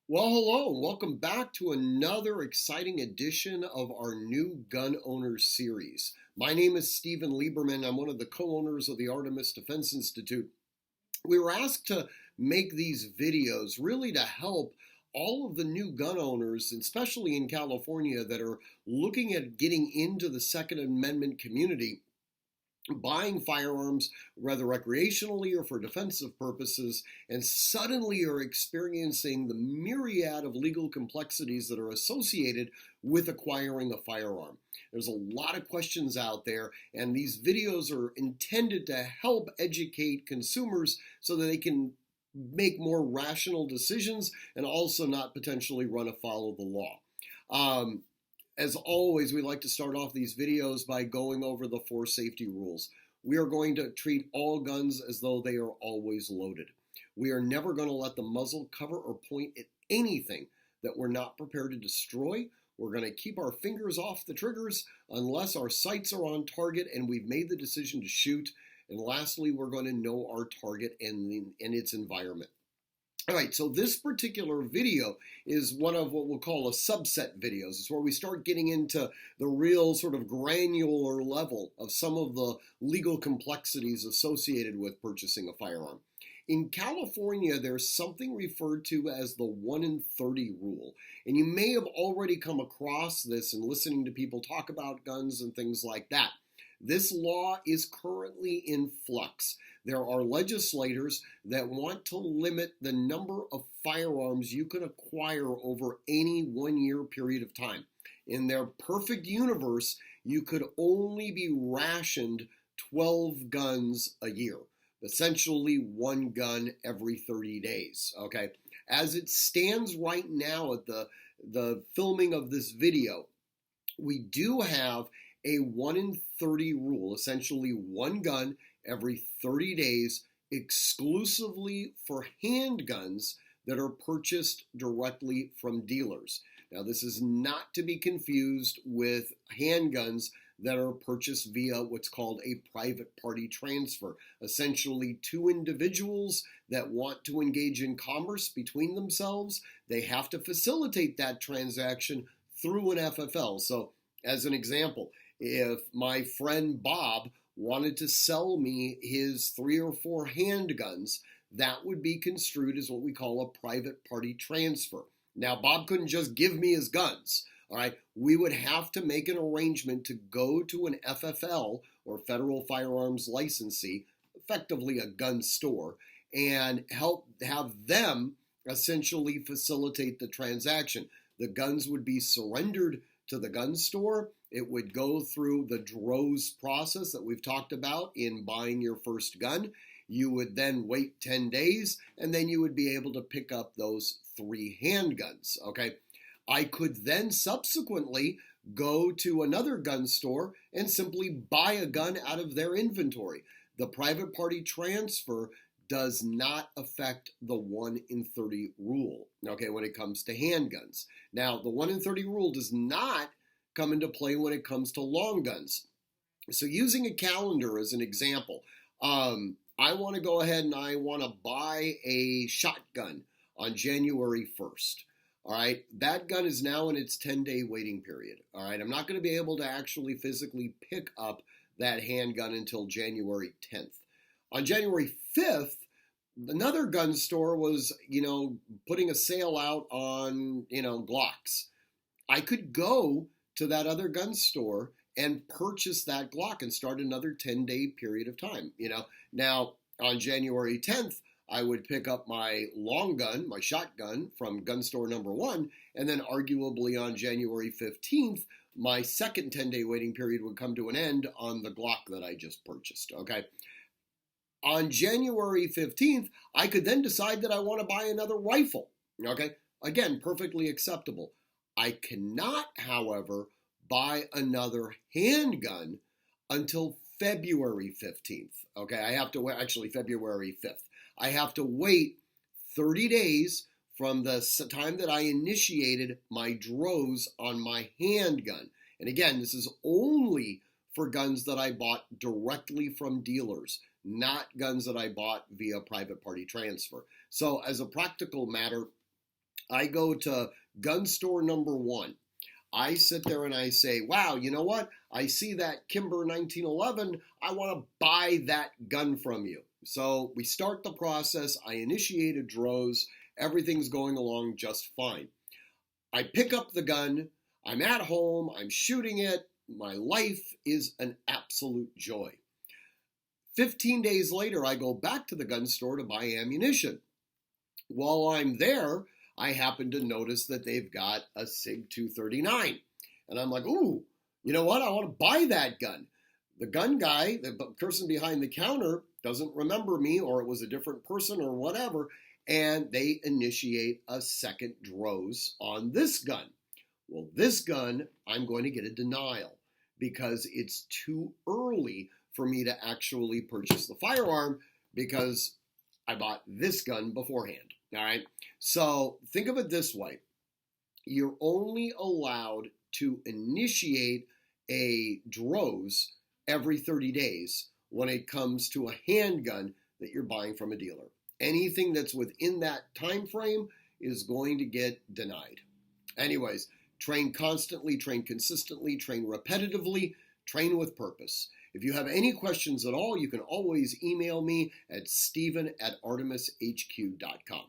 Well, hello, and welcome back to another exciting edition of our new Gun Owners series. My name is Stephen Lieberman. I'm one of the co-owners of the Artemis Defense Institute. We were asked to make these videos really to help all of the new gun owners, especially in California, that are looking at getting into the Second Amendment community, buying firearms, whether recreationally or for defensive purposes, and suddenly are experiencing the myriad of legal complexities that are associated with acquiring a firearm. There's a lot of questions out there, and these videos are intended to help educate consumers so that they can make more rational decisions and also not potentially run afoul of the law. As always, we like to start off these videos by going over the 4 safety rules. We are going to treat all guns as though they are always loaded. We are never going to let the muzzle cover or point at anything that we're not prepared to destroy. We're going to keep our fingers off the triggers unless our sights are on target and we've made the decision to shoot. And lastly, we're going to know our target and its environment. All right, so this particular video is one of what we'll call a subset videos. It's where we start getting into the real sort of granular level of some of the legal complexities associated with purchasing a firearm. In California, there's something referred to as the 1 in 30 rule. And you may have already come across this in listening to people talk about guns and things like that. This law is currently in flux. There are legislators that want to limit the number of firearms you can acquire over any 1 year period of time. In their perfect universe, you could only be rationed 12 guns a year, essentially 1 gun every 30 days. Okay, as it stands right now at the filming of this video, we do have a 1 in 30 rule, essentially 1 gun every 30 days, exclusively for handguns that are purchased directly from dealers. Now, this is not to be confused with handguns that are purchased via what's called a private party transfer. Essentially, 2 individuals that want to engage in commerce between themselves, they have to facilitate that transaction through an FFL. So, as an example, if my friend Bob wanted to sell me his 3 or 4 handguns, that would be construed as what we call a private party transfer. Now, Bob couldn't just give me his guns. All right, we would have to make an arrangement to go to an FFL, or Federal Firearms Licensee, effectively a gun store, and help have them essentially facilitate the transaction. The guns would be surrendered to the gun store. It would go through the DROS process that we've talked about in buying your first gun. You would then wait 10 days, and then you would be able to pick up those 3 handguns. Okay, I could then subsequently go to another gun store and simply buy a gun out of their inventory. The private party transfer does not affect the 1 in 30 rule, okay, when it comes to handguns. Now, the 1 in 30 rule does not come into play when it comes to long guns. So using a calendar as an example, I want to go ahead and I want to buy a shotgun on January 1st. All right, that gun is now in its 10-day waiting period. All right, I'm not going to be able to actually physically pick up that handgun until January 10th. On January 5th, another gun store was, putting a sale out on, Glocks. I could go to that other gun store and purchase that Glock and start another 10-day period of time. Now on January 10th, I would pick up my long gun, my shotgun from gun store number 1, and then arguably on January 15th, my second 10-day waiting period would come to an end on the Glock that I just purchased. Okay. On January 15th, I could then decide that I want to buy another rifle. Okay. Again, perfectly acceptable. I cannot, however, buy another handgun until February 15th. Okay, I have to wait, actually February 5th. I have to wait 30 days from the time that I initiated my DROS on my handgun. And again, this is only for guns that I bought directly from dealers, not guns that I bought via private party transfer. So as a practical matter, I go to gun store number one. I sit there and I say, wow, you know what? I see that Kimber 1911. I want to buy that gun from you. So we start the process. I initiate a DROS. Everything's going along just fine. I pick up the gun. I'm at home. I'm shooting it. My life is an absolute joy. 15 days later, I go back to the gun store to buy ammunition. While I'm there, I happen to notice that they've got a SIG 239. And I'm like, ooh, you know what? I want to buy that gun. The gun guy, the person behind the counter, doesn't remember me, or it was a different person or whatever, and they initiate a second DROS on this gun. Well, this gun, I'm going to get a denial because it's too early for me to actually purchase the firearm because I bought this gun beforehand. All right. So think of it this way. You're only allowed to initiate a DROS every 30 days when it comes to a handgun that you're buying from a dealer. Anything that's within that time frame is going to get denied. Anyways, train constantly, train consistently, train repetitively, train with purpose. If you have any questions at all, you can always email me at steven@artemishq.com.